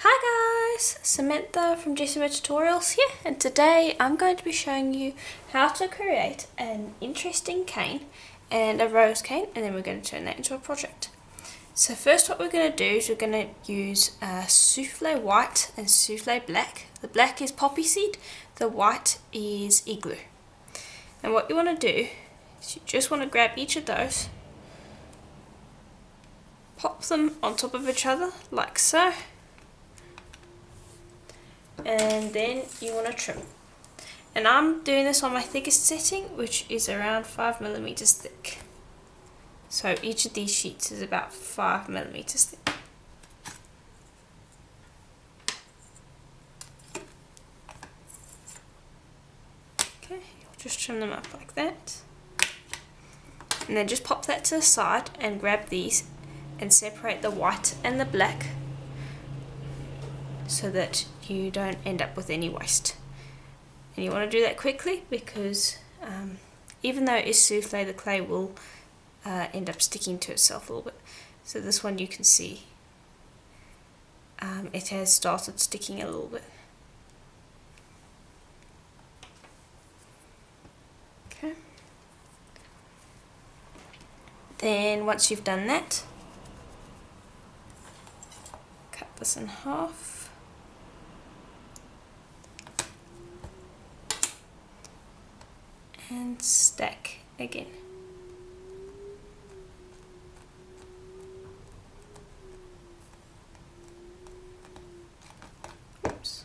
Hi guys, Samantha from Jessica Tutorials here, and today I'm going to be showing you how to create an interesting cane and a rose cane, and then we're going to turn that into a project. So first what we're going to do is we're going to use souffle white and souffle black. The black is poppy seed, the white is igloo. And what you want to do is you just want to grab each of those, pop them on top of each other like so, and then you want to trim. And I'm doing this on my thickest setting, which is around 5mm thick. So each of these sheets is about 5mm thick. Okay, you'll just trim them up like that. And then just pop that to the side and grab these and separate the white and the black so that you don't end up with any waste. And you want to do that quickly because even though it is souffle, the clay will end up sticking to itself a little bit. So this one you can see it has started sticking a little bit. Okay. Then once you've done that, cut this in half. And stack again. Oops.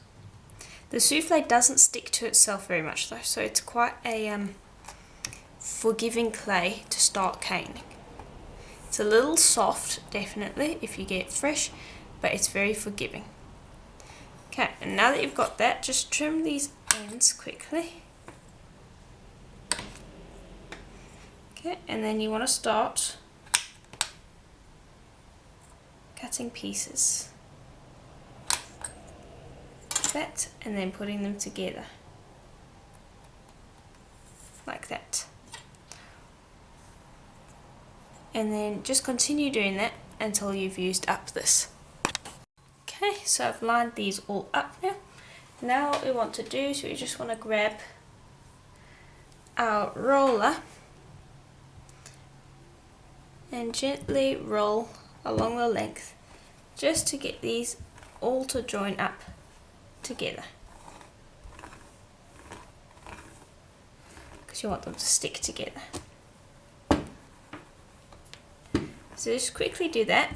The souffle doesn't stick to itself very much though, so it's quite a forgiving clay to start caning. It's a little soft, definitely, if you get it fresh, but it's very forgiving. Okay, and now that you've got that, just trim these ends quickly. Okay, and then you want to start cutting pieces like that, and then putting them together like that. And then just continue doing that until you've used up this. Okay, so I've lined these all up now. Now what we want to do is we just want to grab our roller and gently roll along the length just to get these all to join up together, because you want them to stick together. So just quickly do that.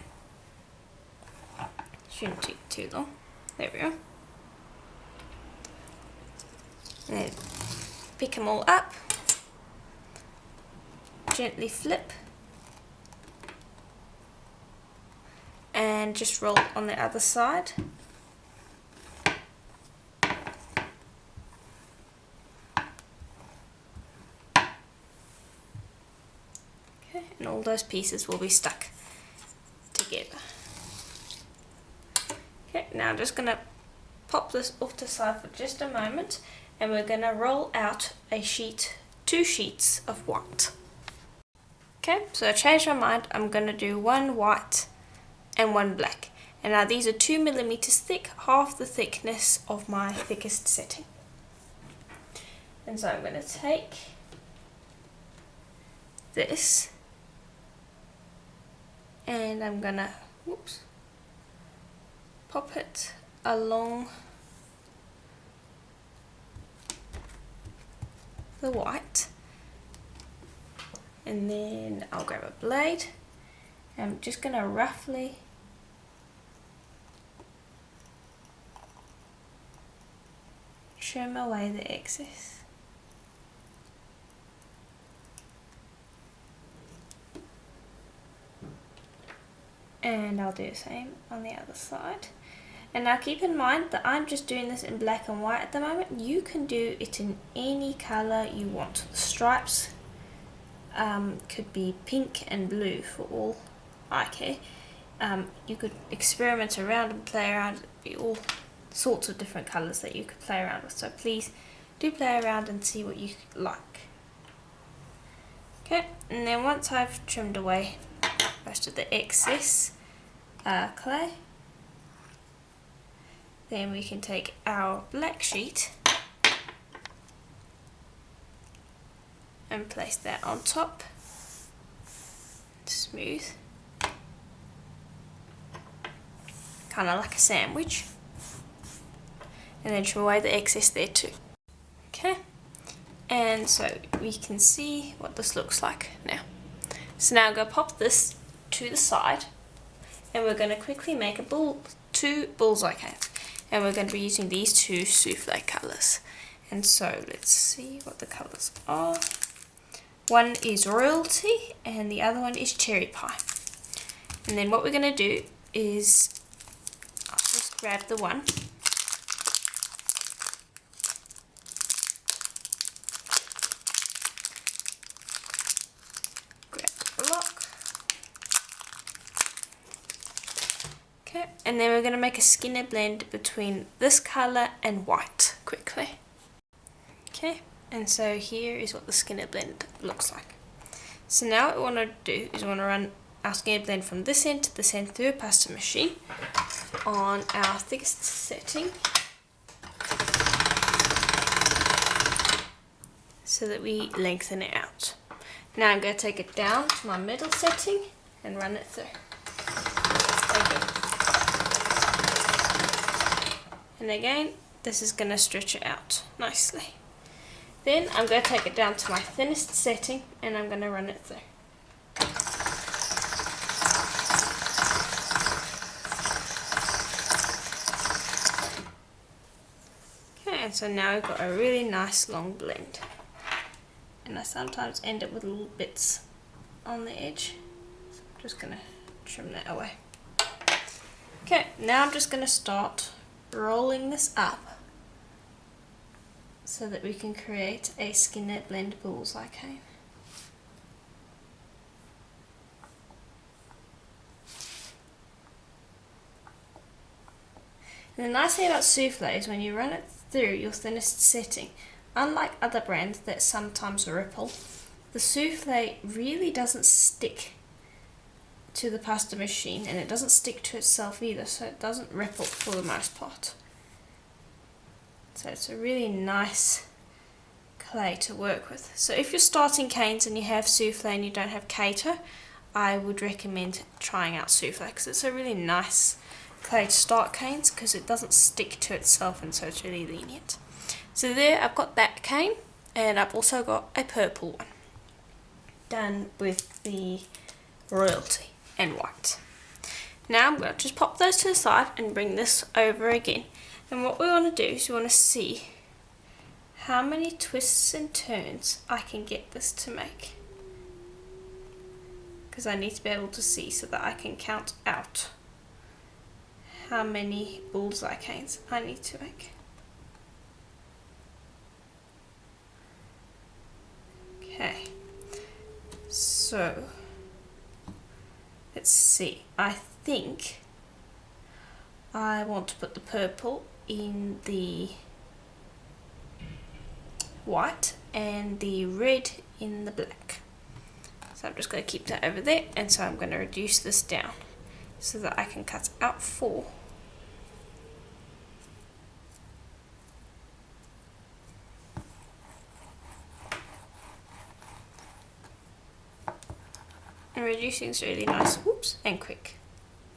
Shouldn't take too long. There we go. And then pick them all up, gently flip, and just roll on the other side. Okay, and all those pieces will be stuck together. Okay, now I'm just going to pop this off to the side for just a moment, and we're going to roll out two sheets of white. Okay, so I changed my mind. I'm going to do one white and one black. And now these are 2mm thick, half the thickness of my thickest setting. And so I'm going to take this and I'm going to pop it along the white, and then I'll grab a blade. I'm just going to roughly trim away the excess. And I'll do the same on the other side. And now keep in mind that I'm just doing this in black and white at the moment. You can do it in any colour you want. The stripes could be pink and blue for all I care. You could experiment around and play around. It'd be all sorts of different colours that you could play around with, so please do play around and see what you like. Okay, and then once I've trimmed away most of the excess clay, Then we can take our black sheet and place that on top. Smooth. Kind of like a sandwich. And then trim away the excess there too. Okay. And so we can see what this looks like now. So now I'm going to pop this to the side. And we're going to quickly make two bullseye canes. And we're going to be using these two souffle colours. And so let's see what the colours are. One is royalty and the other one is cherry pie. And then what we're going to do is, I'll just grab the one. Grab the block. Okay, and then we're going to make a skinner blend between this colour and white quickly. Okay, and so here is what the skinner blend looks like. So now what we want to do is we want to run our skinner blend from this end to this end through a pasta machine on our thickest setting so that we lengthen it out. Now I'm going to take it down to my middle setting and run it through. And again, this is going to stretch it out nicely. Then I'm going to take it down to my thinnest setting and I'm going to run it through. Okay, and so now we've got a really nice long blend. And I sometimes end up with little bits on the edge. So I'm just going to trim that away. Okay, now I'm just going to start rolling this up so that we can create a skinner blend bullseye cane. And the nice thing about souffle is when you run it through your thinnest setting, unlike other brands that sometimes ripple, the souffle really doesn't stick to the pasta machine and it doesn't stick to itself either, so it doesn't ripple for the most part. So it's a really nice clay to work with. So if you're starting canes and you have souffle and you don't have cater, I would recommend trying out souffle because it's a really nice clay to start canes because it doesn't stick to itself and so it's really lenient. So there I've got that cane and I've also got a purple one done with the royalty and white. Now I'm going to just pop those to the side and bring this over again. And what we want to do is we want to see how many twists and turns I can get this to make. Because I need to be able to see so that I can count out how many bullseye canes I need to make. Okay, so let's see. I think I want to put the purple in the white and the red in the black. So I'm just going to keep that over there, and so I'm going to reduce this down so that I can cut out 4. And reducing is really nice, whoops, and quick.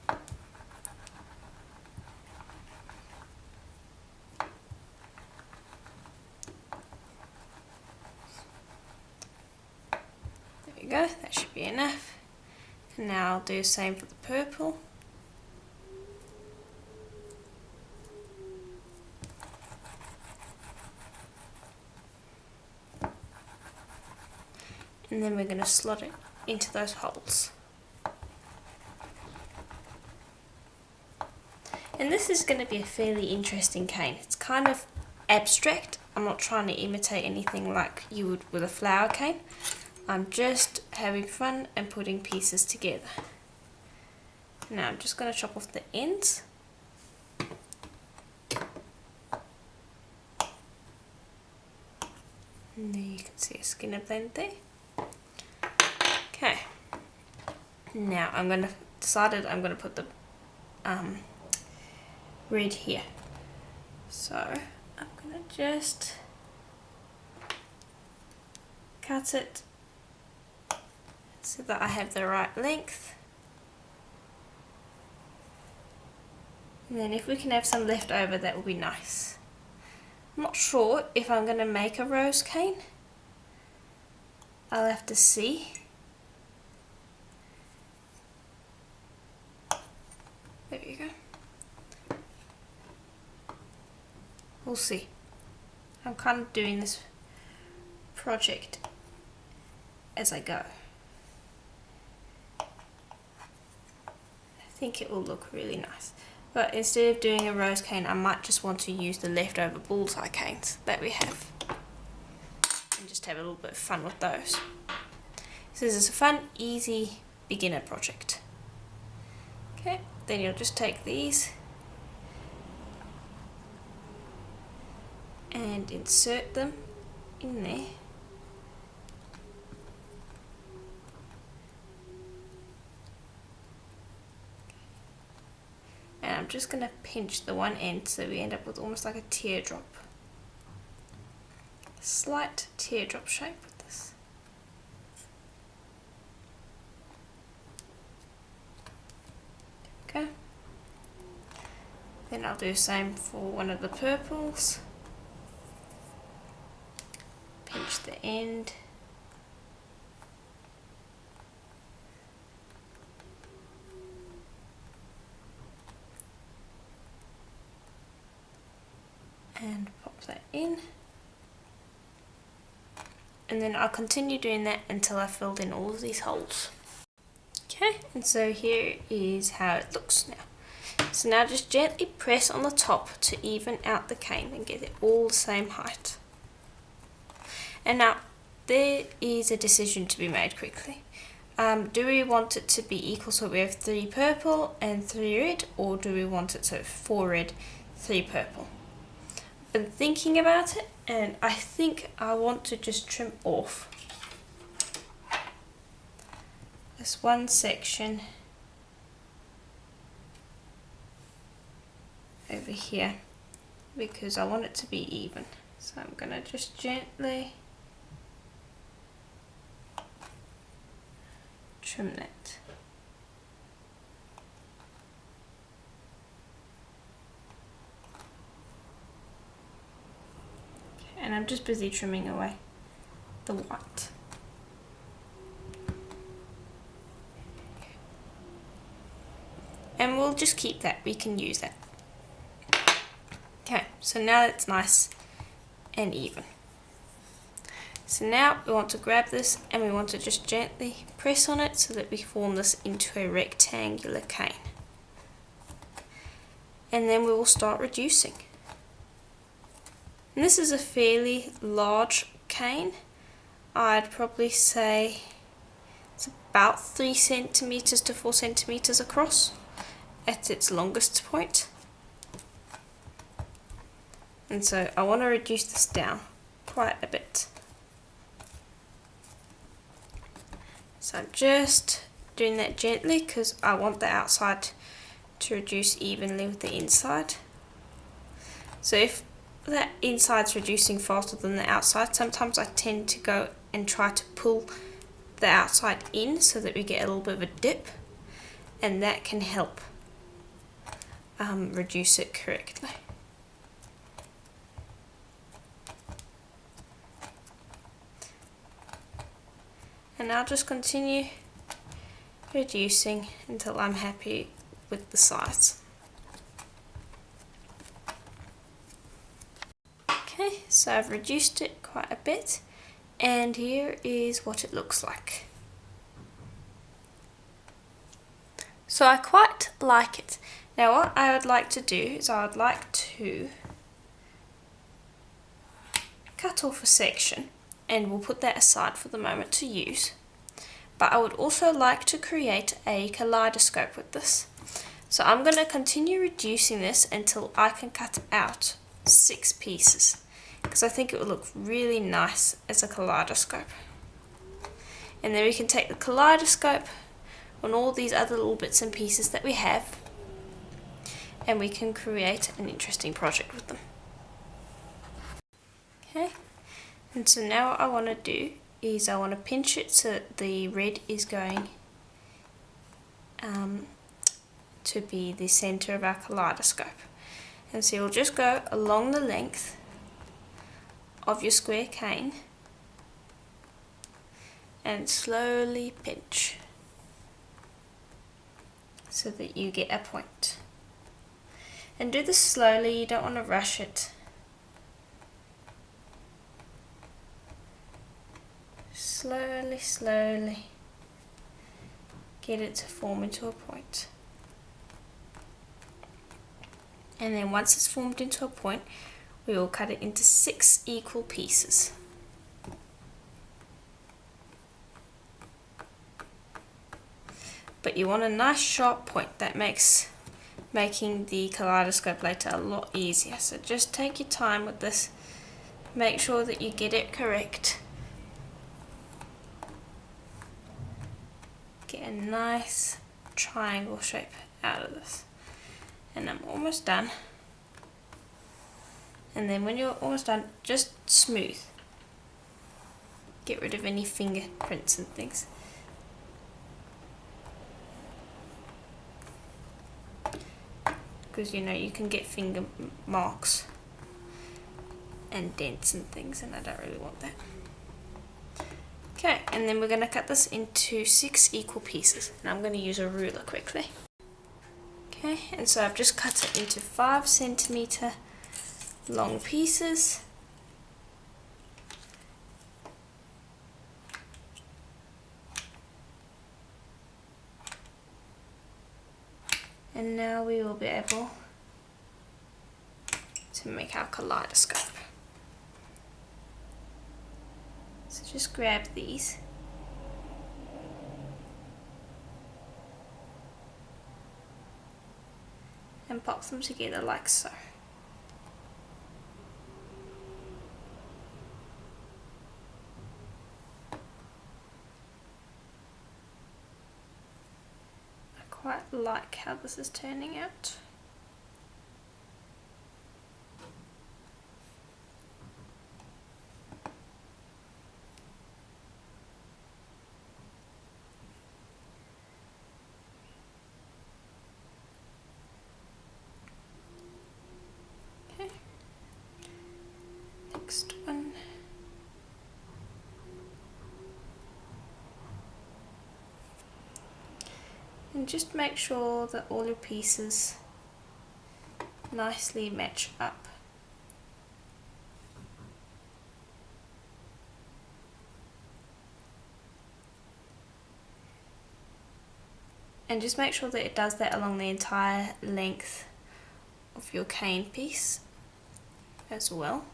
There we go, that should be enough. And now I'll do the same for the purple. And then we're going to slot it into those holes. And this is going to be a fairly interesting cane. It's kind of abstract. I'm not trying to imitate anything like you would with a flower cane. I'm just having fun and putting pieces together. Now I'm just going to chop off the ends. And there you can see a skinner blend there. Okay. Now I'm going to put the red here. So I'm going to just cut it so that I have the right length. And then if we can have some left over, that will be nice. I'm not sure if I'm going to make a rose cane. I'll have to see. There you go. We'll see. I'm kind of doing this project as I go. I think it will look really nice. But instead of doing a rose cane, I might just want to use the leftover bullseye canes that we have. And just have a little bit of fun with those. So this is a fun, easy beginner project. Okay, then you'll just take these and insert them in there. And I'm just going to pinch the one end so we end up with almost like a teardrop. A slight teardrop shape with this. Okay. Then I'll do the same for one of the purples. Pinch the end. And pop that in. And then I'll continue doing that until I've filled in all of these holes. Okay, and so here is how it looks now. So now just gently press on the top to even out the cane and get it all the same height. And now there is a decision to be made quickly. Do we want it to be equal so we have 3 purple and 3 red, or do we want it so 4 red, 3 purple? Been thinking about it, and I think I want to just trim off this one section over here because I want it to be even. So I'm going to just gently trim that. And I'm just busy trimming away the white. And we'll just keep that, we can use that. Okay, so now it's nice and even. So now we want to grab this and we want to just gently press on it so that we form this into a rectangular cane. And then we will start reducing. And this is a fairly large cane. I'd probably say it's about 3 centimeters to 4 centimeters across at its longest point. And so I want to reduce this down quite a bit. So I'm just doing that gently because I want the outside to reduce evenly with the inside. So if the inside's reducing faster than the outside, sometimes I tend to go and try to pull the outside in so that we get a little bit of a dip, and that can help reduce it correctly. And I'll just continue reducing until I'm happy with the size. Okay, so I've reduced it quite a bit, and here is what it looks like. So I quite like it. Now what I would like to do is I would like to cut off a section, and we'll put that aside for the moment to use. But I would also like to create a kaleidoscope with this. So I'm going to continue reducing this until I can cut out 6 pieces, because I think it will look really nice as a kaleidoscope. And then we can take the kaleidoscope on all these other little bits and pieces that we have, and we can create an interesting project with them. And so now what I want to do is I want to pinch it so that the red is going to be the center of our kaleidoscope. And so you'll just go along the length of your square cane and slowly pinch so that you get a point. And do this slowly, you don't want to rush it. Slowly, slowly get it to form into a point. And then once it's formed into a point, we will cut it into 6 equal pieces. But you want a nice sharp point that makes making the kaleidoscope later a lot easier. So just take your time with this, make sure that you get it correct. Get a nice triangle shape out of this. And I'm almost done. And then when you're almost done, just smooth. Get rid of any fingerprints and things. Because you know you can get finger marks and dents and things, and I don't really want that. Okay, and then we're going to cut this into 6 equal pieces, and I'm going to use a ruler quickly. Okay, and so I've just cut it into 5 centimeter long pieces. And now we will be able to make our kaleidoscope. So just grab these. And pop them together like so. I quite like how this is turning out. Next one. And just make sure that all your pieces nicely match up. And just make sure that it does that along the entire length of your cane piece as well.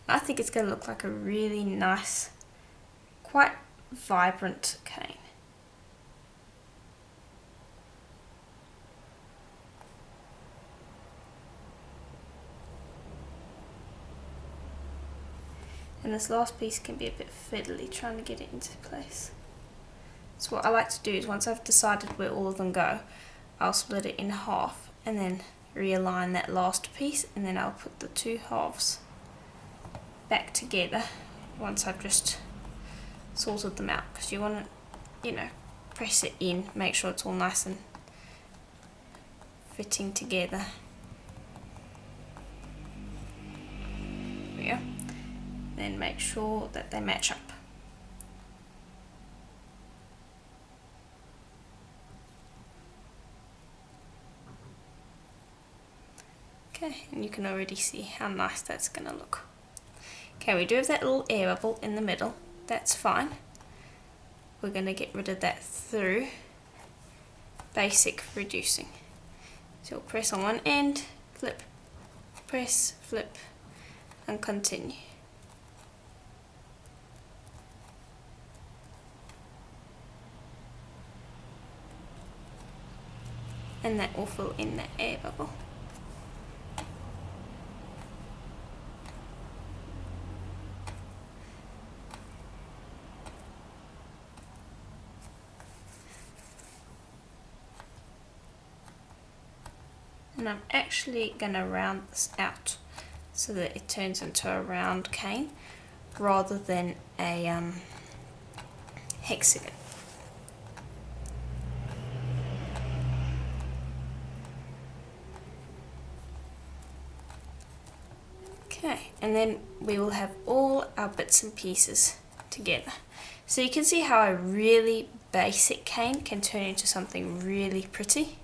I think it's going to look like a really nice, quite vibrant cane. And this last piece can be a bit fiddly, trying to get it into place. So what I like to do is once I've decided where all of them go, I'll split it in half and then realign that last piece, and then I'll put the 2 halves back together once I've just sorted them out, because you want to, you know, press it in, make sure it's all nice and fitting together. There we go. Then make sure that they match up. Okay, and you can already see how nice that's going to look. Okay, we do have that little air bubble in the middle. That's fine. We're going to get rid of that through basic reducing. So we'll press on one end, flip, press, flip, and continue. And that will fill in that air bubble. And I'm actually going to round this out so that it turns into a round cane rather than a hexagon. Okay, and then we will have all our bits and pieces together. So you can see how a really basic cane can turn into something really pretty.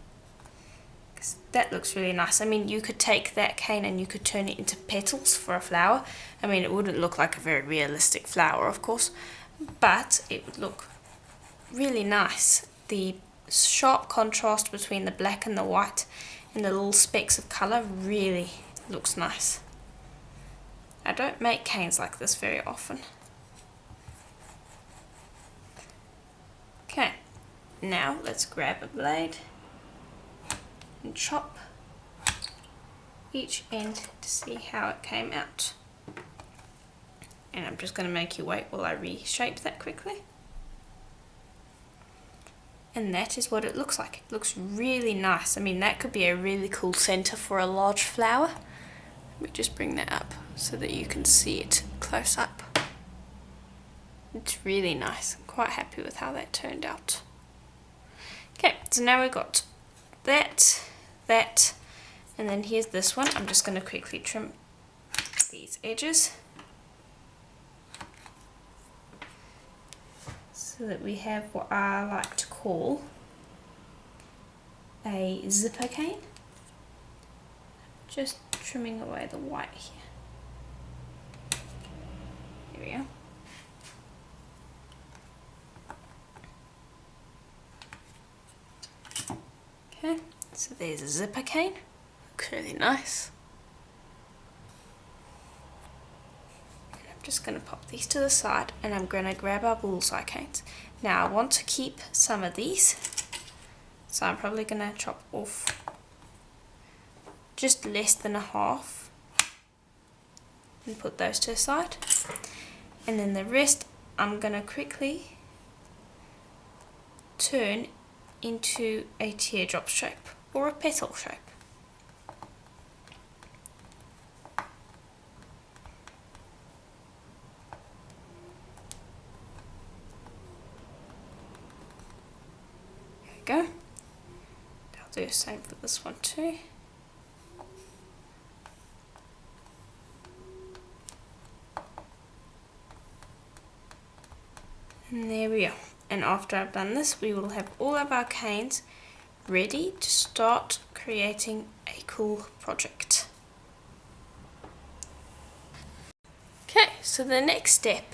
That looks really nice. I mean, you could take that cane and you could turn it into petals for a flower. I mean, it wouldn't look like a very realistic flower, of course, but it would look really nice. The sharp contrast between the black and the white and the little specks of colour really looks nice. I don't make canes like this very often. Okay, now let's grab a blade and chop each end to see how it came out. And I'm just going to make you wait while I reshape that quickly. And that is what it looks like. It looks really nice. I mean, that could be a really cool center for a large flower. Let me just bring that up so that you can see it close up. It's really nice. I'm quite happy with how that turned out. Okay, so now we've got that, and then here's this one. I'm just going to quickly trim these edges so that we have what I like to call a zipper cane. Just trimming away the white here. There we go. Okay, so there's a zipper cane. Looks really nice. And I'm just going to pop these to the side and I'm going to grab our bullseye canes. Now I want to keep some of these, so I'm probably going to chop off just less than a half and put those to the side. And then the rest I'm going to quickly turn into a teardrop shape or a petal shape. There we go. I'll do the same for this one too. And there we are. And after I've done this, we will have all of our canes ready to start creating a cool project. Okay, so the next step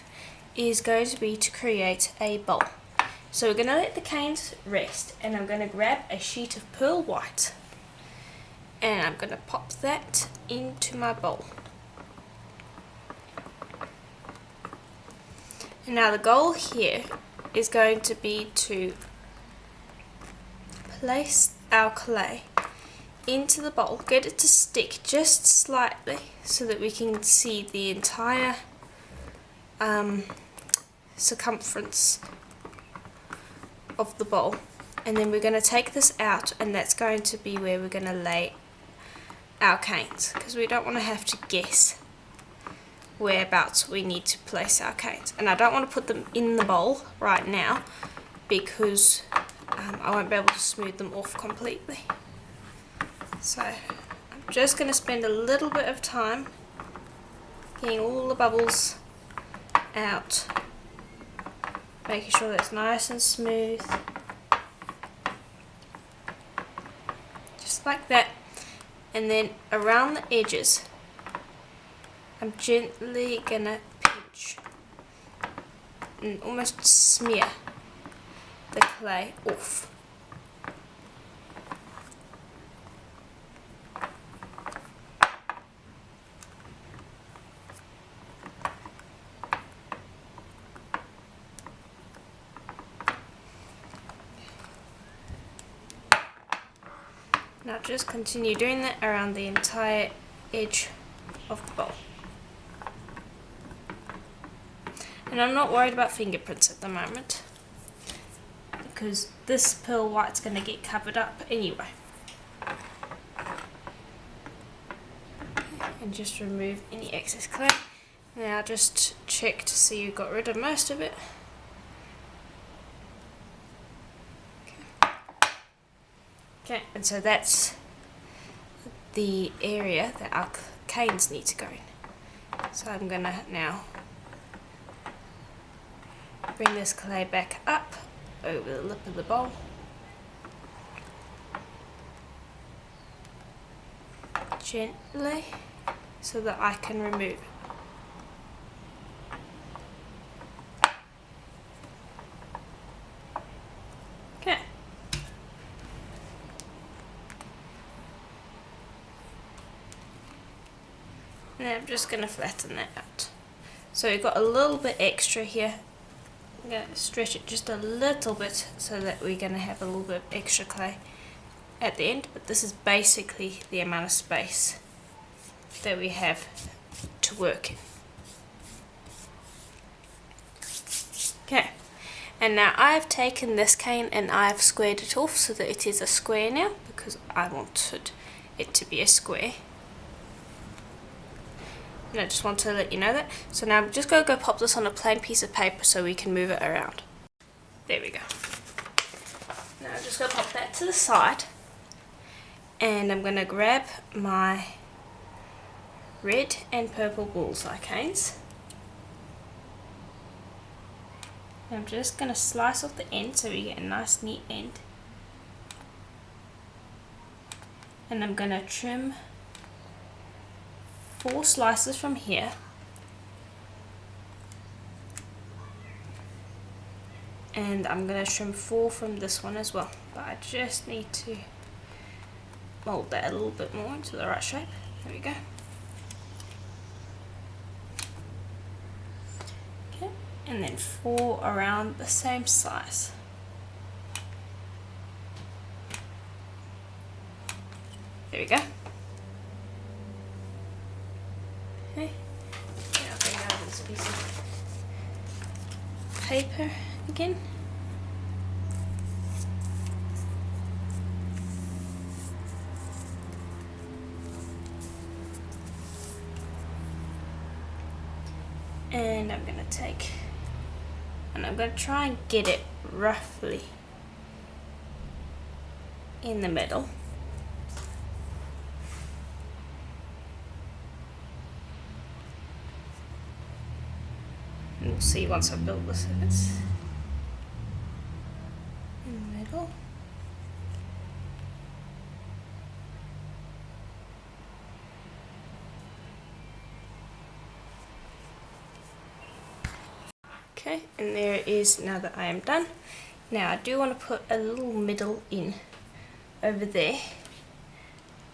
is going to be to create a bowl. So we're going to let the canes rest, and I'm going to grab a sheet of pearl white and I'm going to pop that into my bowl. And now the goal here is going to be to place our clay into the bowl, get it to stick just slightly so that we can see the entire circumference of the bowl. And then we're going to take this out, and that's going to be where we're going to lay our canes, because we don't want to have to guess whereabouts we need to place our canes. And I don't want to put them in the bowl right now because I won't be able to smooth them off completely. So I'm just going to spend a little bit of time getting all the bubbles out, making sure that's nice and smooth, just like that. And then around the edges I'm gently gonna pinch and almost smear the clay off. Now just continue doing that around the entire edge of the bowl. And I'm not worried about fingerprints at the moment, because this pearl white's going to get covered up anyway. and just remove any excess clay. Now just check to see you got rid of most of it. Okay, and so that's the area that our canes need to go in. So I'm gonna now bring this clay back up over the lip of the bowl. Gently, so that I can remove it. Okay. And I'm just going to flatten that out. So you've got a little bit extra here. I'm going to stretch it just a little bit so that we're going to have a little bit of extra clay at the end, but this is basically the amount of space that we have to work in. Okay, and now I've taken this cane and I've squared it off so that it is a square now, because I wanted it to be a square. And I just want to let you know that. So now I'm just going to go pop this on a plain piece of paper so we can move it around. There we go. Now I'm just going to pop that to the side. And I'm going to grab my red and purple bullseye canes. I'm just going to slice off the end so we get a nice neat end. And I'm going to trim 4 slices from here. And I'm going to trim 4 from this one as well. But I just need to mold that a little bit more into the right shape. There we go. Okay, and then 4 around the same size. There we go. Okay, now I'll bring over this piece of paper again. And I'm going to take, and I'm going to try and get it roughly in the middle. And we'll see once I've built this if it's in the middle. Okay, and there it is now that I am done. Now I do want to put a little middle in over there.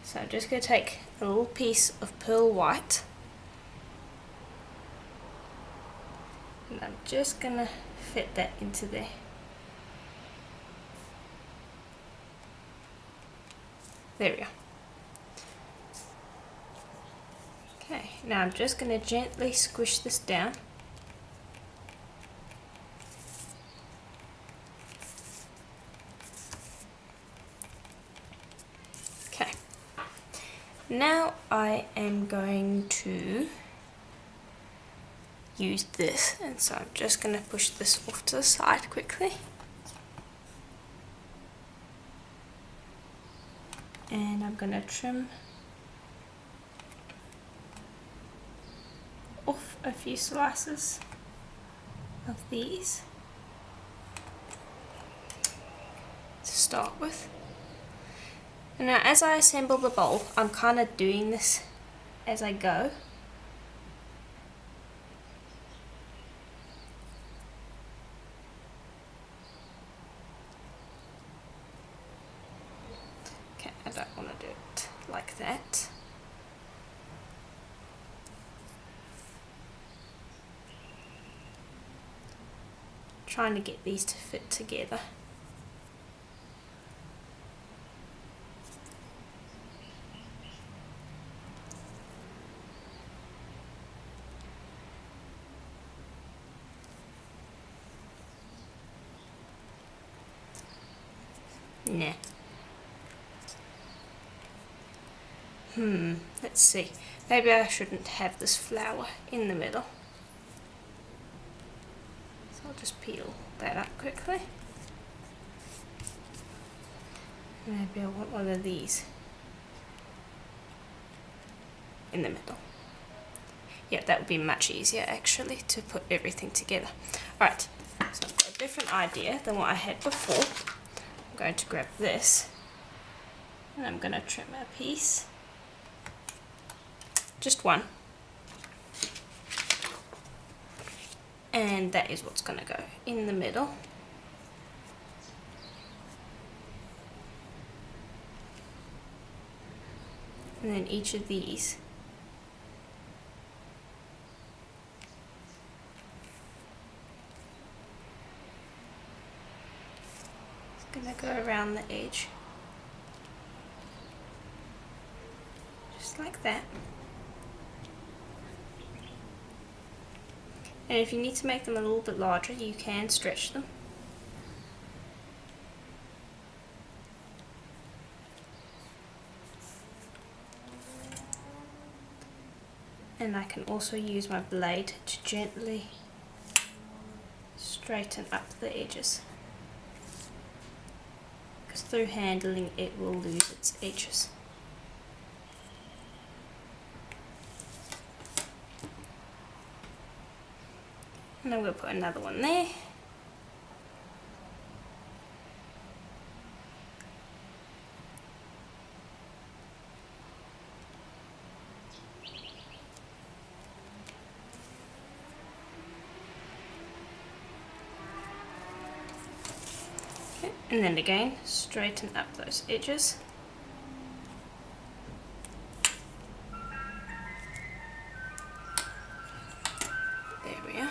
So I'm just going to take a little piece of pearl white. And I'm just going to fit that into there. There we go. Okay, now I'm just going to gently squish this down. Okay, now I am going to use this, and so I'm just going to push this off to the side quickly. And I'm going to trim off a few slices of these to start with. And now as I assemble the bowl, I'm kind of doing this as I go. Okay, I don't want to do it like that. Trying to get these to fit together. Nah. Let's see. Maybe I shouldn't have this flower in the middle. So I'll just peel that up quickly. Maybe I want one of these in the middle. Yeah, that would be much easier actually to put everything together. Alright, so I've got a different idea than what I had before. I'm going to grab this and I'm going to trim a piece. Just one. And that is what's going to go in the middle. And then each of these is going to go around the edge. Just like that. And if you need to make them a little bit larger, you can stretch them. And I can also use my blade to gently straighten up the edges, because through handling it will lose its edges. And I'm going to put another one there. Okay. And then again, straighten up those edges. There we are.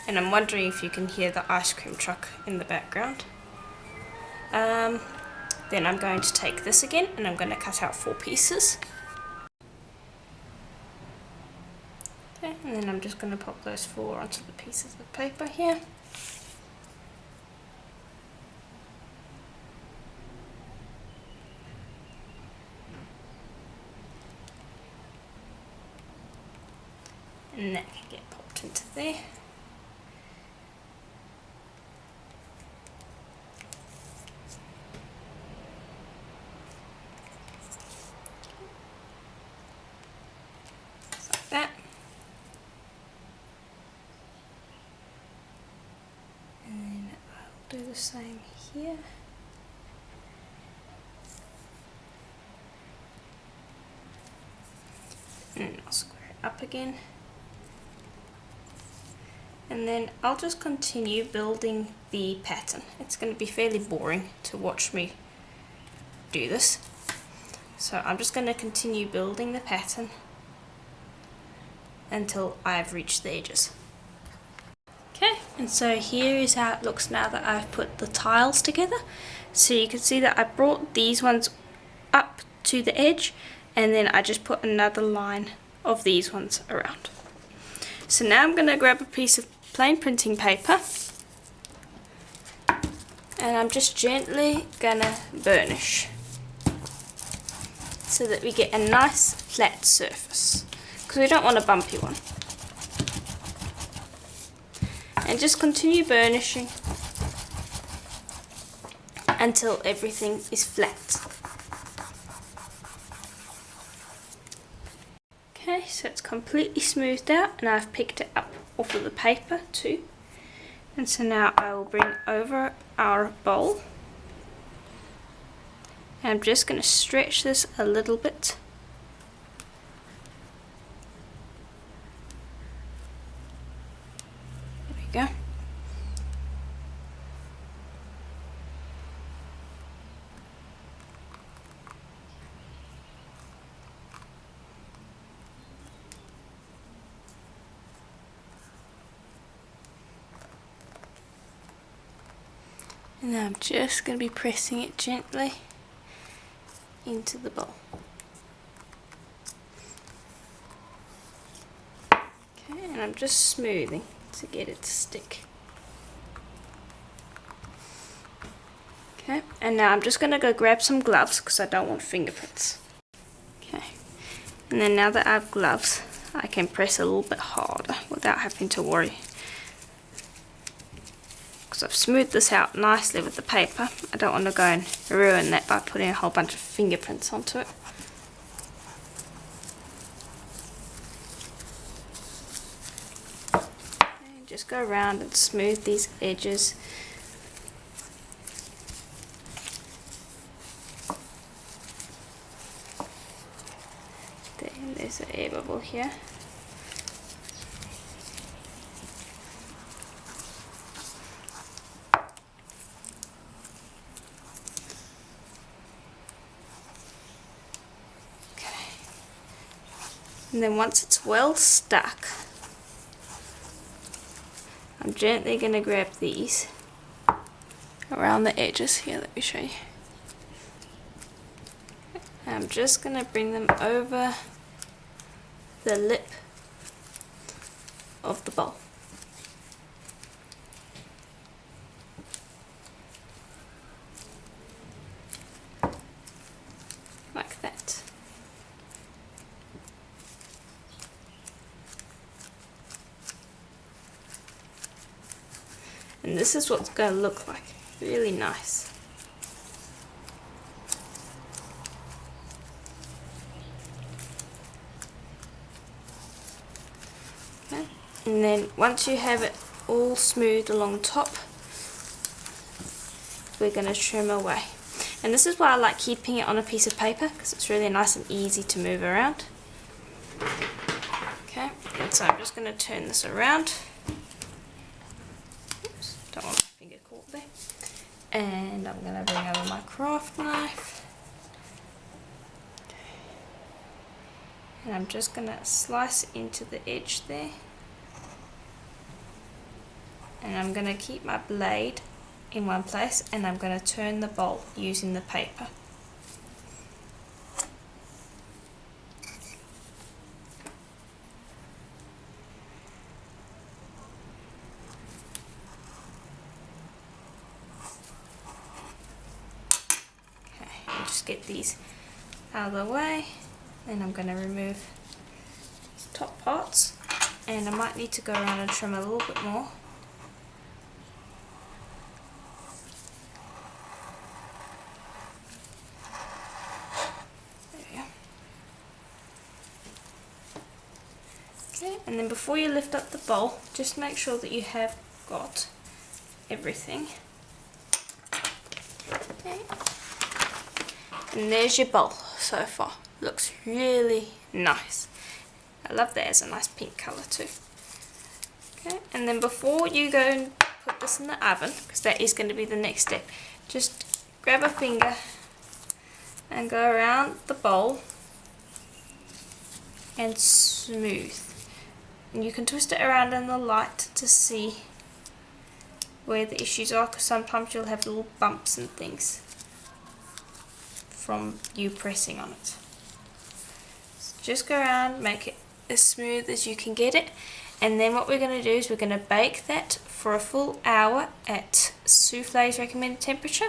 And I'm wondering if you can hear the ice cream truck in the background. Then I'm going to take this again and I'm going to cut out 4 pieces. Okay, and then I'm just going to pop those 4 onto the pieces of paper here. And that can get popped into there. Just like that. And then I'll do the same here. And then I'll square it up again. And then I'll just continue building the pattern. It's going to be fairly boring to watch me do this. So I'm just going to continue building the pattern until I've reached the edges. Okay, and so here is how it looks now that I've put the tiles together. So you can see that I brought these ones up to the edge and then I just put another line of these ones around. So now I'm going to grab a piece of plain printing paper and I'm just gently gonna burnish so that we get a nice flat surface, because we don't want a bumpy one. And just continue burnishing until everything is flat. Okay, so it's completely smoothed out and I've picked it up off of the paper too. And so now I will bring over our bowl. And I'm just going to stretch this a little bit. There we go. And now I'm just going to be pressing it gently into the bowl. Okay, and I'm just smoothing to get it to stick. Okay, and now I'm just going to go grab some gloves because I don't want fingerprints. And then now that I have gloves, I can press a little bit harder without having to worry. Because I've smoothed this out nicely with the paper, I don't want to go and ruin that by putting a whole bunch of fingerprints onto it. And just go around and smooth these edges. There's an air bubble here. And then once it's well stuck, I'm gently going to grab these around the edges here. Let me show you. I'm just going to bring them over the lip of the bowl. Like that. And this is what it's going to look like. Really nice. Okay. And then once you have it all smooth along top, we're going to trim away. And this is why I like keeping it on a piece of paper, because it's really nice and easy to move around. Okay, and so I'm just going to turn this around. Don't want my finger caught there. And I'm going to bring over my craft knife. And I'm just going to slice into the edge there. And I'm going to keep my blade in one place, and I'm going to turn the bowl using the paper. Just get these out of the way. Then I'm going to remove these top parts, and I might need to go around and trim a little bit more. There we go. Okay, and then before you lift up the bowl, just make sure that you have got everything. Okay. And there's your bowl so far. Looks really nice. I love that as a nice pink colour too. Okay, and then before you go and put this in the oven, because that is going to be the next step, just grab a finger and go around the bowl and smooth. And you can twist it around in the light to see where the issues are, because sometimes you'll have little bumps and things from you pressing on it. So just go around, make it as smooth as you can get it, and then what we're going to do is we're going to bake that for a full hour at souffle's recommended temperature.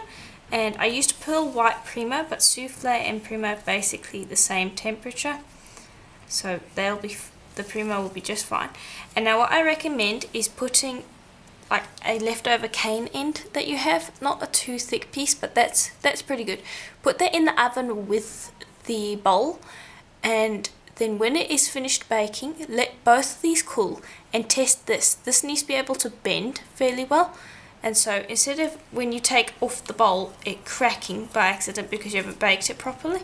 And I used pearl white Primo, but souffle and Primo are basically the same temperature, so the Primo will be just fine. And now what I recommend is putting like a leftover cane end that you have, not a too thick piece, but that's pretty good. Put that in the oven with the bowl, and then when it is finished baking, let both of these cool and test this. This needs to be able to bend fairly well, and so instead of when you take off the bowl it cracking by accident because you haven't baked it properly,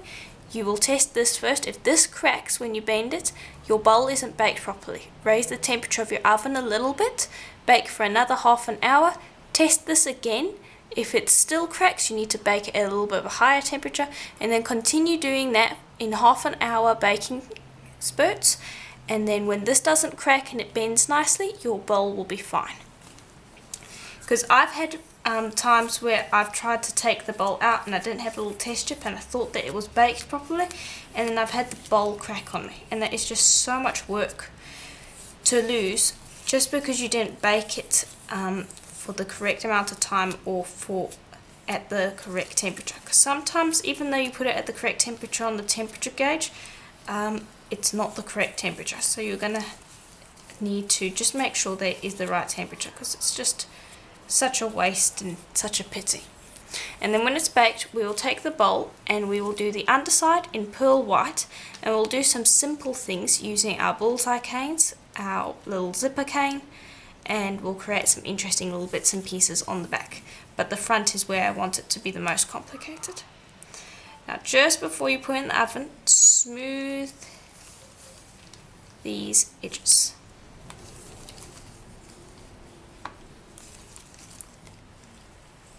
you will test this first. If this cracks when you bend it, your bowl isn't baked properly. Raise the temperature of your oven a little bit, bake for another half an hour, test this again. If it still cracks, you need to bake it at a little bit of a higher temperature, and then continue doing that in half an hour baking spurts, and then when this doesn't crack and it bends nicely, your bowl will be fine. Because I've had times where I've tried to take the bowl out and I didn't have a little test strip and I thought that it was baked properly, and then I've had the bowl crack on me, and that is just so much work to lose just because you didn't bake it for the correct amount of time or at the correct temperature. Because sometimes even though you put it at the correct temperature on the temperature gauge, it's not the correct temperature. So you're going to need to just make sure that is the right temperature, because it's just such a waste and such a pity. And then when it's baked, we will take the bowl and we will do the underside in pearl white, and we'll do some simple things using our bullseye canes, our little zipper cane, and we'll create some interesting little bits and pieces on the back. But the front is where I want it to be the most complicated. Now just before you put it in the oven, smooth these edges.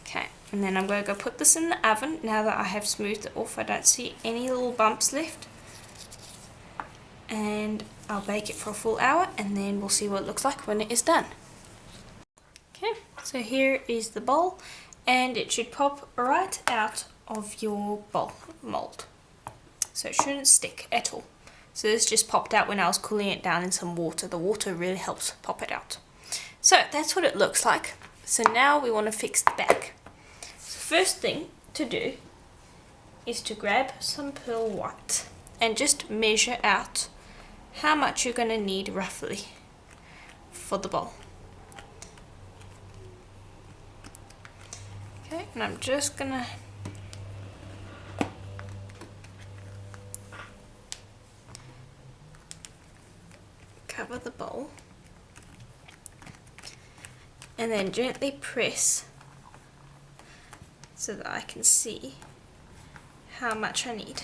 Okay, and then I'm going to go put this in the oven. Now that I have smoothed it off, I don't see any little bumps left. And I'll bake it for a full hour, and then we'll see what it looks like when it is done. Okay, so here is the bowl, and it should pop right out of your bowl mold. So it shouldn't stick at all. So this just popped out when I was cooling it down in some water. The water really helps pop it out. So that's what it looks like. So now we want to fix the back. So first thing to do is to grab some pearl white and just measure out how much you're going to need roughly for the bowl. Okay, and I'm just going to cover the bowl and then gently press so that I can see how much I need.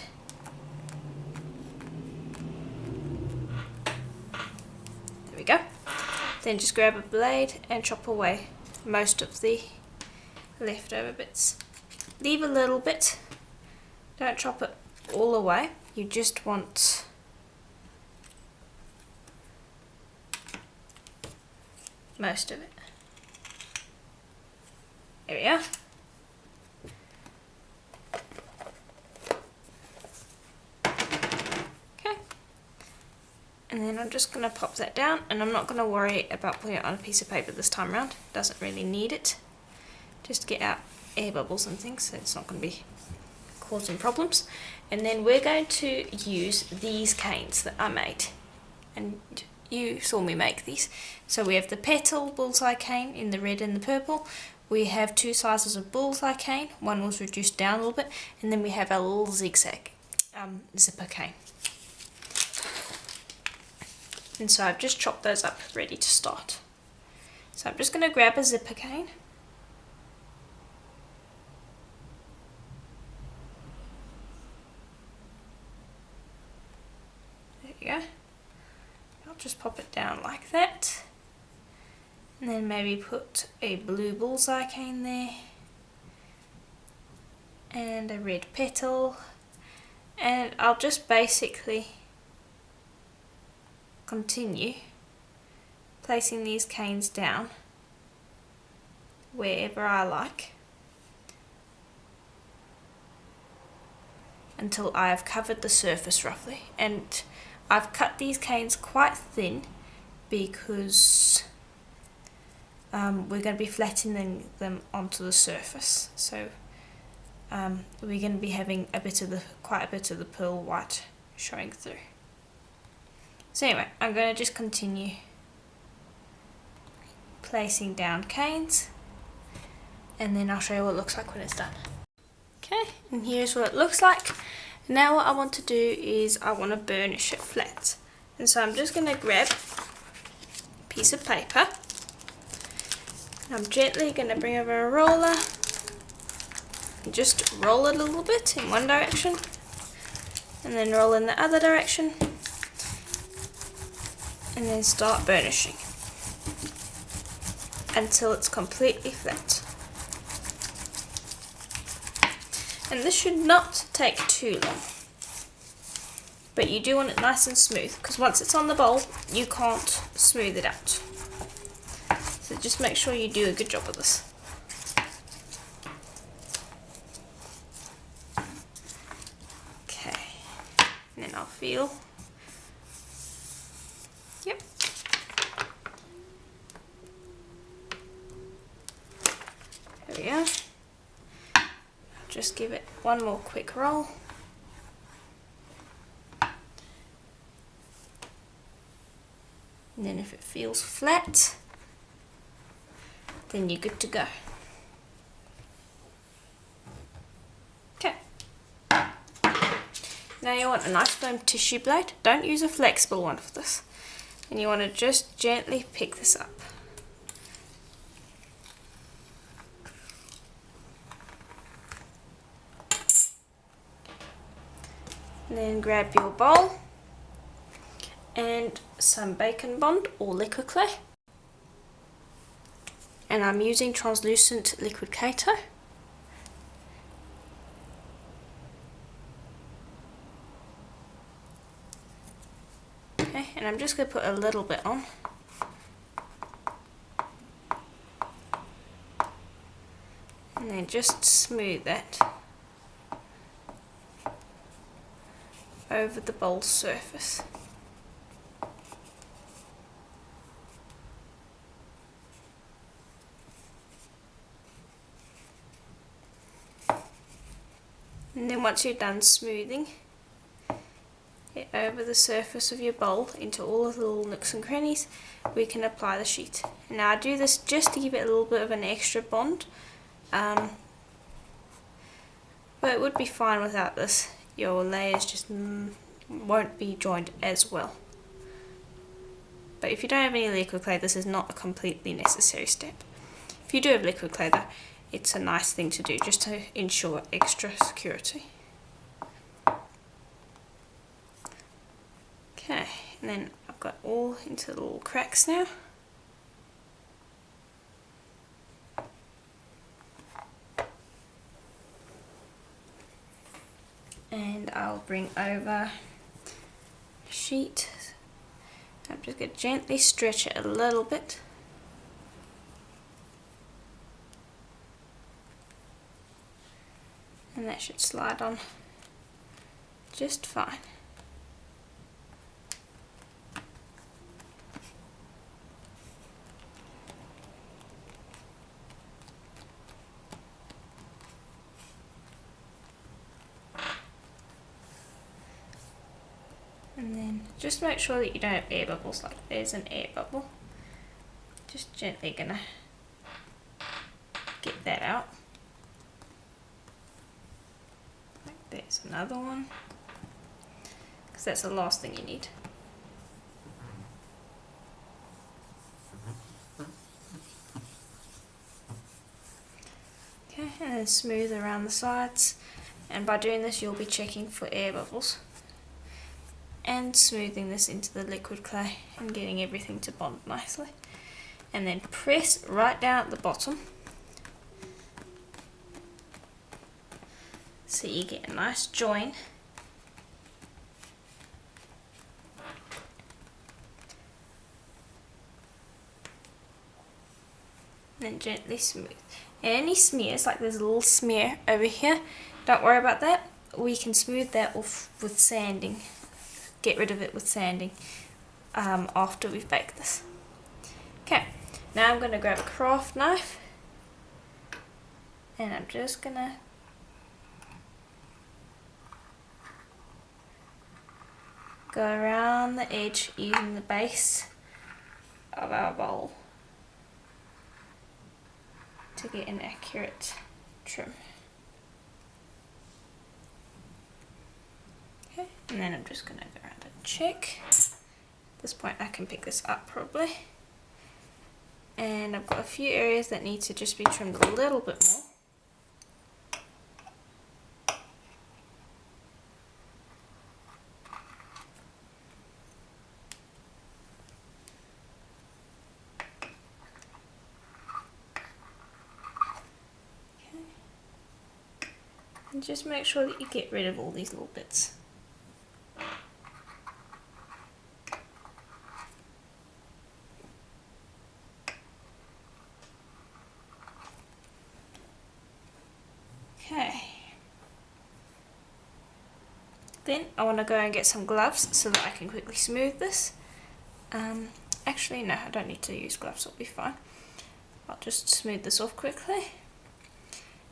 There we go. Then just grab a blade and chop away most of the leftover bits. Leave a little bit, don't chop it all away, you just want most of it. There we are. Okay. And then I'm just going to pop that down, and I'm not going to worry about putting it on a piece of paper this time around. Doesn't really need it. Just get out air bubbles and things, so it's not going to be causing problems. And then we're going to use these canes that I made. And you saw me make these. So we have the petal bullseye cane in the red and the purple. We have two sizes of bullseye cane. One was reduced down a little bit. And then we have our little zigzag zipper cane. And so I've just chopped those up ready to start. So I'm just going to grab a zipper cane. There you go. I'll just pop it down like that. And then maybe put a blue bullseye cane there. And a red petal. And I'll just basically continue placing these canes down wherever I like until I have covered the surface roughly. And I've cut these canes quite thin because we're going to be flattening them onto the surface. So we're going to be having quite a bit of the pearl white showing through. So anyway, I'm going to just continue placing down canes, and then I'll show you what it looks like when it's done. Okay, and here's what it looks like. Now what I want to do is I want to burnish it flat. And so I'm just going to grab a piece of paper, and I'm gently going to bring over a roller and just roll it a little bit in one direction, and then roll in the other direction, and then start burnishing until it's completely flat. And this should not take too long, but you do want it nice and smooth, because once it's on the bowl you can't smooth it out. So just make sure you do a good job of this. Okay, and then I'll feel. Yep. There we go. Just give it one more quick roll. And then if it feels flat, then you're good to go. Okay. Now you want a nice firm tissue blade. Don't use a flexible one for this. And you want to just gently pick this up. And then grab your bowl and some bacon bond or liquid clay. And I'm using translucent liquid Kato. Okay, and I'm just going to put a little bit on. And then just smooth that over the bowl surface. And then once you're done smoothing it over the surface of your bowl into all of the little nooks and crannies, we can apply the sheet. And now I do this just to give it a little bit of an extra bond, but it would be fine without this. Your layers just won't be joined as well. But if you don't have any liquid clay, this is not a completely necessary step. If you do have liquid clay though, it's a nice thing to do just to ensure extra security. Okay, and then I've got all into the little cracks now. And I'll bring over a sheet. I'm just going to gently stretch it a little bit. And that should slide on just fine. And then just make sure that you don't have air bubbles, like there's an air bubble. Just gently gonna get that out. Like there's another one, because that's the last thing you need. Okay, and then smooth around the sides. And by doing this you'll be checking for air bubbles. And smoothing this into the liquid clay and getting everything to bond nicely. And then press right down at the bottom so you get a nice join. And then gently smooth. Any smears, like there's a little smear over here, don't worry about that. We can smooth that off with sanding. Get rid of it with sanding after we've baked this. Okay, now I'm going to grab a craft knife and I'm just going to go around the edge using the base of our bowl to get an accurate trim. Okay, and then I'm just going to go around and check. At this point I can pick this up probably. And I've got a few areas that need to just be trimmed a little bit more. And just make sure that you get rid of all these little bits. Okay. Then I want to go and get some gloves so that I can quickly smooth this. Actually no, I don't need to use gloves, it'll be fine. I'll just smooth this off quickly.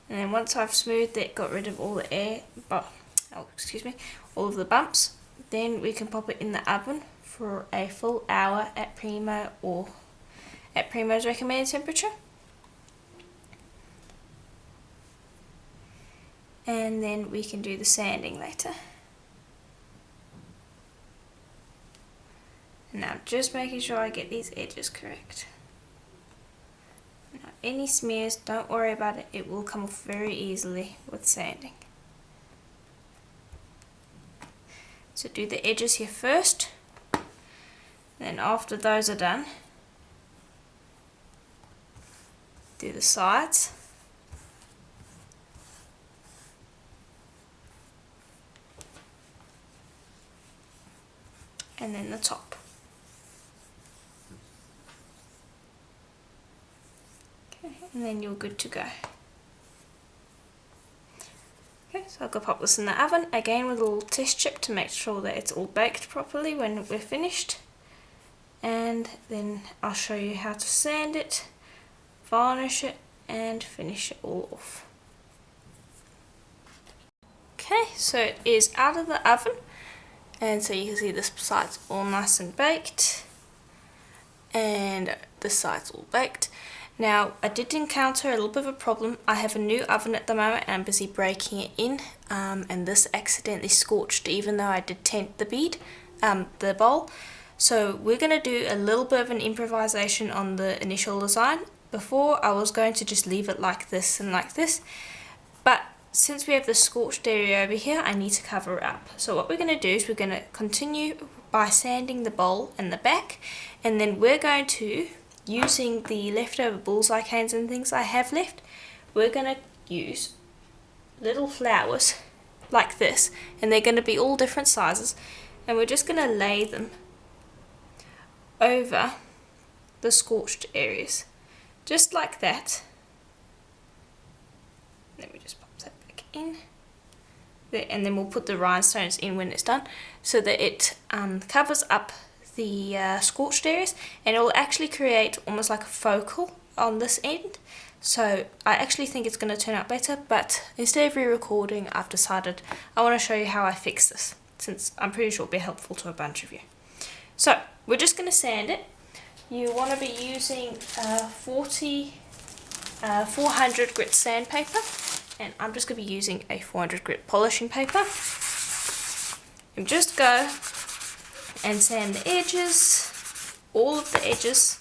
And then once I've smoothed it, got rid of all the air, all of the bumps, then we can pop it in the oven for a full hour at Primo or at Primo's recommended temperature. And then we can do the sanding later. Now just making sure I get these edges correct. Now any smears, don't worry about it, it will come off very easily with sanding. So do the edges here first, then after those are done, do the sides. And then the top. Okay, and then you're good to go. Okay, so I'll go pop this in the oven, again with a little test chip to make sure that it's all baked properly when we're finished. And then I'll show you how to sand it, varnish it, and finish it all off. Okay, so it is out of the oven. And so you can see this side's all nice and baked, and this side's all baked. Now I did encounter a little bit of a problem. I have a new oven at the moment and I'm busy breaking it in, and this accidentally scorched even though I did tent the the bowl. So we're going to do a little bit of an improvisation on the initial design. Before I was going to just leave it like this and like this, but since we have the scorched area over here, I need to cover it up. So what we're going to do is we're going to continue by sanding the bowl and the back, and then we're going to, using the leftover bullseye canes and things I have left, we're going to use little flowers like this, and they're going to be all different sizes, and we're just going to lay them over the scorched areas, just like that. Let me just pop that back in there, and then we'll put the rhinestones in when it's done, so that it covers up the scorched areas, and it will actually create almost like a focal on this end. So I actually think it's going to turn out better, but instead of re-recording, I've decided I want to show you how I fix this, since I'm pretty sure it'll be helpful to a bunch of you. So we're just going to sand it. You want to be using 400 grit sandpaper, and I'm just going to be using a 400 grit polishing paper. And just go and sand the edges, all of the edges,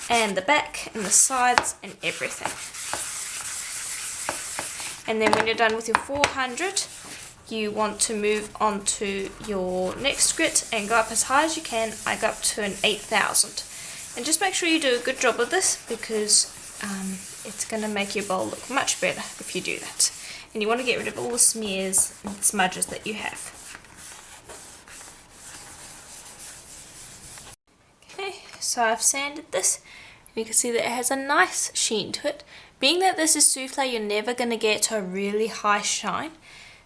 and the back and the sides and everything. And then when you're done with your 400, you want to move on to your next grit and go up as high as you can. I go up to an 8,000. And just make sure you do a good job of this, because it's going to make your bowl look much better if you do that. And you want to get rid of all the smears and smudges that you have. Okay, so I've sanded this. You can see that it has a nice sheen to it. Being that this is souffle, you're never going to get to a really high shine.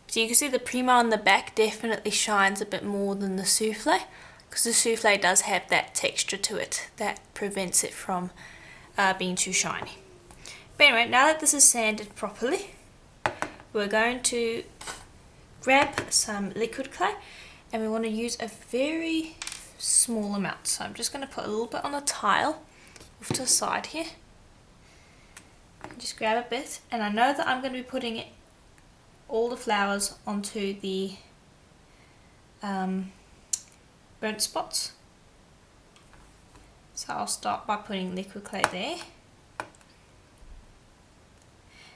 So you can see the Primo on the back definitely shines a bit more than the souffle, because the souffle does have that texture to it that prevents it from being too shiny. But anyway, now that this is sanded properly, we're going to grab some liquid clay, and we want to use a very small amount. So I'm just going to put a little bit on a tile off to the side here. Just grab a bit, and I know that I'm going to be putting all the flowers onto the burnt spots. So I'll start by putting liquid clay there.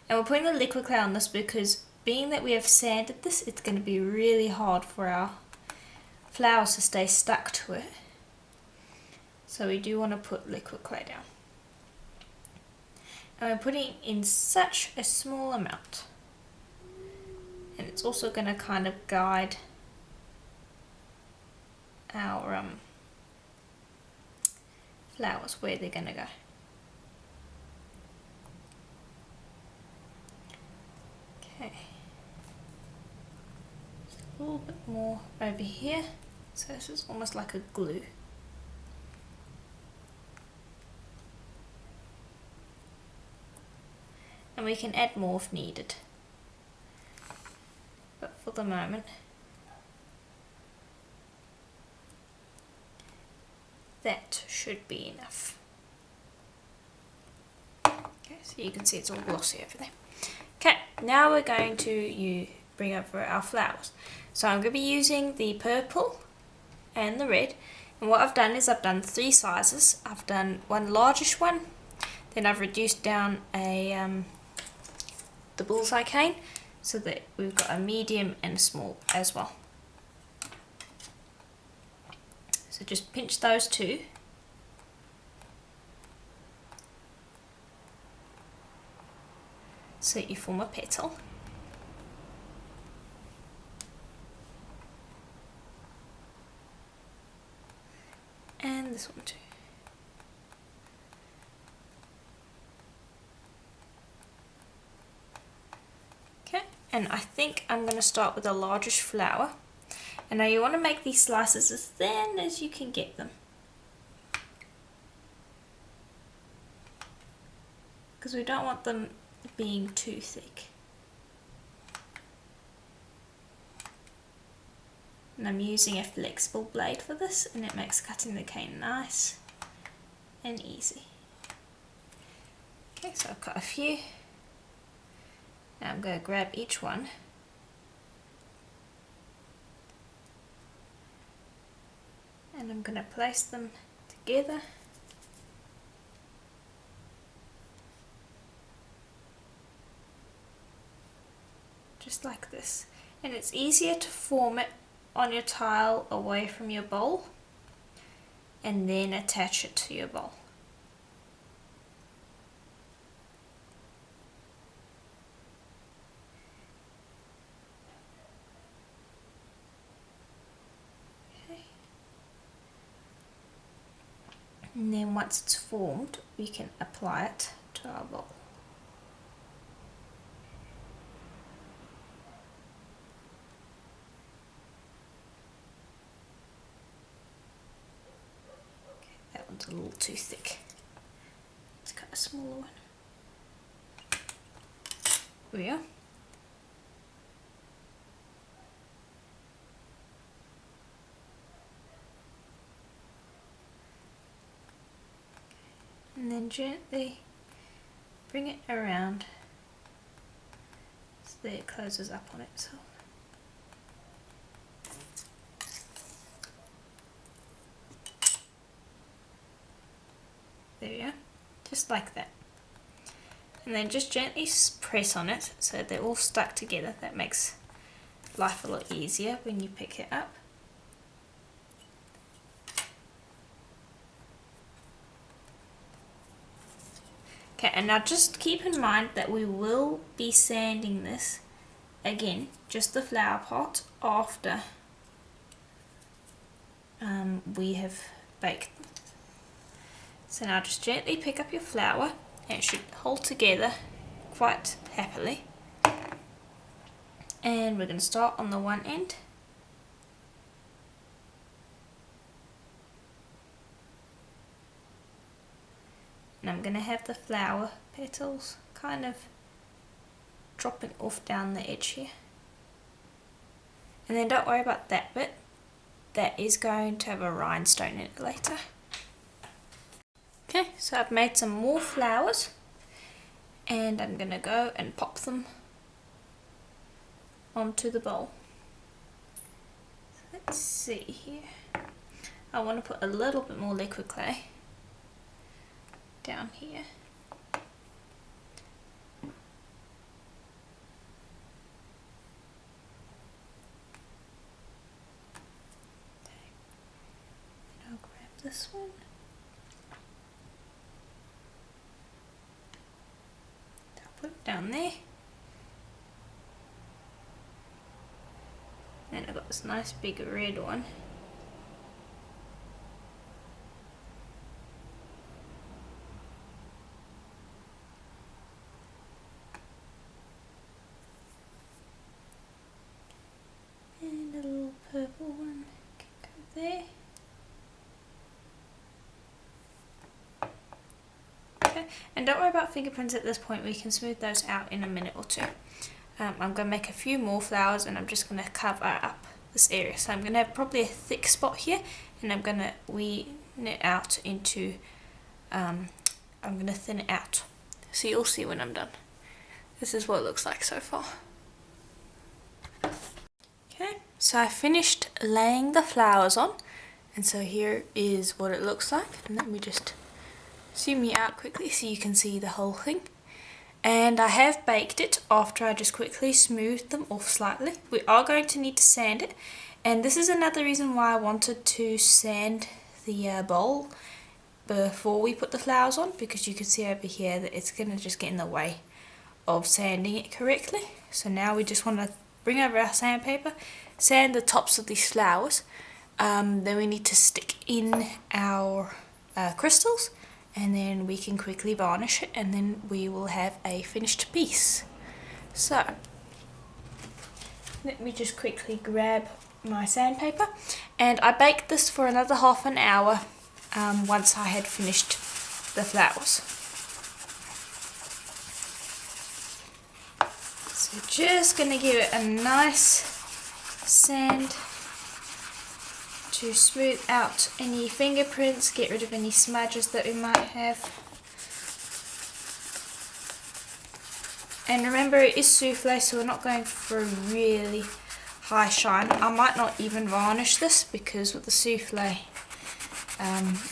And we're putting the liquid clay on this because, being that we have sanded this, it's going to be really hard for our flowers to stay stuck to it. So we do want to put liquid clay down. And we're putting in such a small amount. And it's also going to kind of guide our flowers where they're going to go. Okay. Just a little bit more over here. So this is almost like a glue. And we can add more if needed. But for the moment, should be enough. Okay, so you can see it's all glossy over there. Okay, now we're going to bring over our flowers. So I'm going to be using the purple and the red, and what I've done is I've done 3 sizes. I've done one largish one, then I've reduced down the bullseye cane so that we've got a medium and a small as well. So just pinch those 2. So you form a petal. And this one too. Okay, and I think I'm going to start with a largish flower. And now you want to make these slices as thin as you can get them, because we don't want them being too thick. And I'm using a flexible blade for this, and it makes cutting the cane nice and easy. Okay, so I've cut a few. Now I'm going to grab each one and I'm going to place them together. Just like this. And it's easier to form it on your tile away from your bowl and then attach it to your bowl. Okay. And then once it's formed, we can apply it to our bowl. A little too thick. Let's cut a smaller one. There we are. And then gently bring it around so that it closes up on itself. There we are, just like that. And then just gently press on it so they're all stuck together. That makes life a lot easier when you pick it up. Okay, and now just keep in mind that we will be sanding this again, just the flower pot, after we have baked them. So now just gently pick up your flower, and it should hold together quite happily. And we're going to start on the one end. And I'm going to have the flower petals kind of dropping off down the edge here. And then don't worry about that bit. That is going to have a rhinestone in it later. Okay, so I've made some more flowers, and I'm going to go and pop them onto the bowl. So let's see here. I want to put a little bit more liquid clay down here. Okay. And I'll grab this one. Put it down there. And I've got this nice big red one. And a little purple one can go there. Okay, and don't worry about fingerprints at this point, we can smooth those out in a minute or two. I'm going to make a few more flowers, and I'm just going to cover up this area. So I'm going to have probably a thick spot here, and I'm going to thin it out into, I'm going to thin it out. So you'll see when I'm done. This is what it looks like so far. Okay, so I finished laying the flowers on, and so here is what it looks like. And let me just zoom you out quickly so you can see the whole thing. And I have baked it after I just quickly smoothed them off slightly. We are going to need to sand it, and this is another reason why I wanted to sand the bowl before we put the flowers on, because you can see over here that it's going to just get in the way of sanding it correctly. So now we just want to bring over our sandpaper, sand the tops of these flowers. Then we need to stick in our crystals, and then we can quickly varnish it, and then we will have a finished piece. So let me just quickly grab my sandpaper, and I baked this for another half an hour once I had finished the flowers. So just going to give it a nice sand to smooth out any fingerprints, get rid of any smudges that we might have. And remember, it is souffle, so we're not going for a really high shine. I might not even varnish this, because with the souffle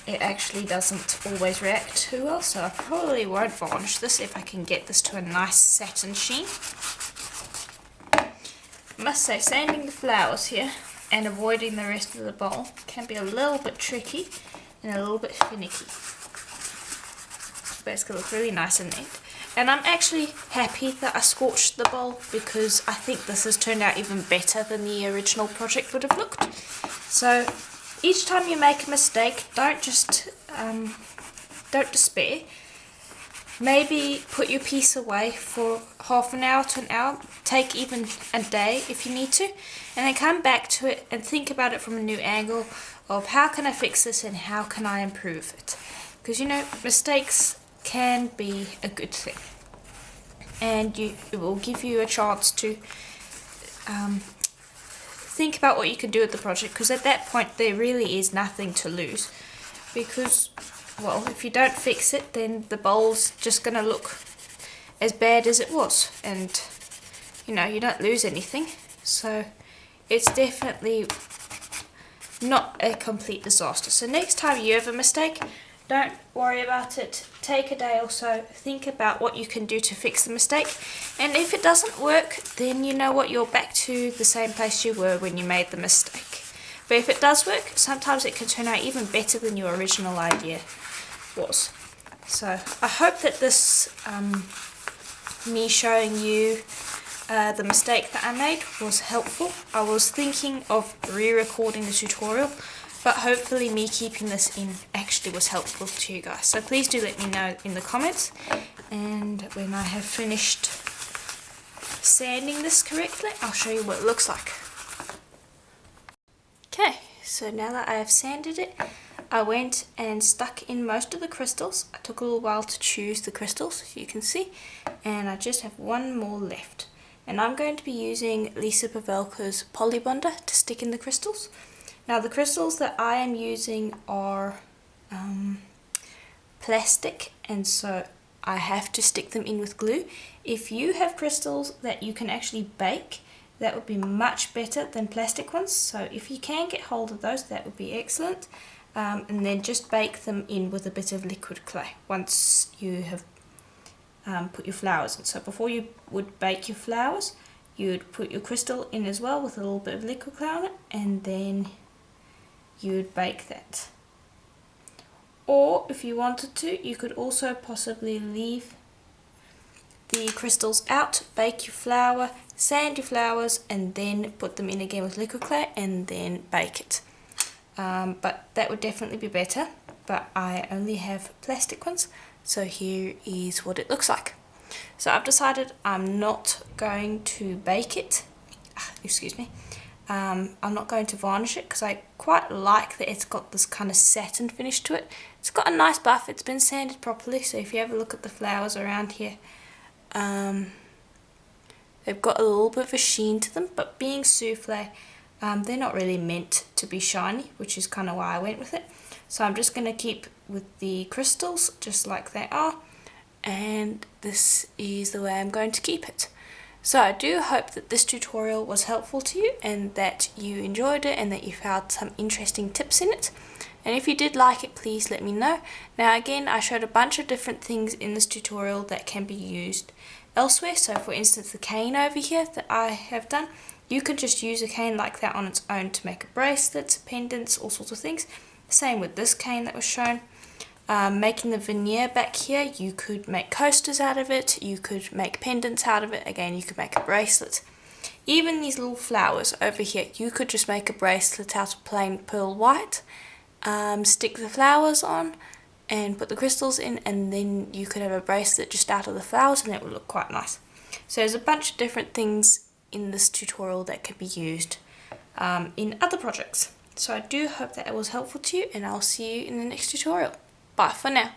it actually doesn't always react too well, so I probably won't varnish this if I can get this to a nice satin sheen. I must say, sanding the flowers here and avoiding the rest of the bowl can be a little bit tricky and a little bit finicky, but it's going to look really nice and neat. And I'm actually happy that I scorched the bowl, because I think this has turned out even better than the original project would have looked. So each time you make a mistake, don't despair. Maybe put your piece away for half an hour to an hour, take even a day if you need to, and then come back to it and think about it from a new angle of how can I fix this and how can I improve it. Because, you know, mistakes can be a good thing, and it will give you a chance to think about what you can do with the project, because at that point there really is nothing to lose. Because, well, if you don't fix it, then the bowl's just going to look as bad as it was, and you know, you don't lose anything. So it's definitely not a complete disaster. So next time you have a mistake, don't worry about it. Take a day or so, think about what you can do to fix the mistake, and if it doesn't work, then you know what, you're back to the same place you were when you made the mistake. But if it does work, sometimes it can turn out even better than your original idea was. So I hope that this me showing you the mistake that I made was helpful. I was thinking of re-recording the tutorial, but hopefully me keeping this in actually was helpful to you guys. So please do let me know in the comments, and when I have finished sanding this correctly, I'll show you what it looks like. Okay, so now that I have sanded it, I went and stuck in most of the crystals. I took a little while to choose the crystals, as you can see, and I just have one more left. And I'm going to be using Lisa Pavelka's Polybonder to stick in the crystals. Now the crystals that I am using are plastic, and so I have to stick them in with glue. If you have crystals that you can actually bake, that would be much better than plastic ones. So if you can get hold of those, that would be excellent. And then just bake them in with a bit of liquid clay once you have put your flowers in. So before you would bake your flowers, you would put your crystal in as well with a little bit of liquid clay on it, and then you would bake that. Or if you wanted to, you could also possibly leave the crystals out, bake your flower, sand your flowers, and then put them in again with liquid clay and then bake it. But that would definitely be better, but I only have plastic ones, so here is what it looks like. So I've decided I'm not going to bake it, excuse me, I'm not going to varnish it, because I quite like that it's got this kind of satin finish to it. It's got a nice buff, it's been sanded properly, so if you have a look at the flowers around here, they've got a little bit of a sheen to them, but being souffle, they're not really meant to be shiny, which is kind of why I went with it. So I'm just going to keep with the crystals just like they are, and this is the way I'm going to keep it. So I do hope that this tutorial was helpful to you and that you enjoyed it and that you found some interesting tips in it. And if you did like it, please let me know. Now again, I showed a bunch of different things in this tutorial that can be used elsewhere. So for instance, the cane over here that I have done, you could just use a cane like that on its own to make a bracelet, pendants, all sorts of things. Same with this cane that was shown. Making the veneer back here, you could make coasters out of it, you could make pendants out of it, again you could make a bracelet. Even these little flowers over here, you could just make a bracelet out of plain pearl white, stick the flowers on and put the crystals in, and then you could have a bracelet just out of the flowers and it would look quite nice. So there's a bunch of different things in this tutorial that can be used in other projects. So I do hope that it was helpful to you, and I'll see you in the next tutorial. Bye for now.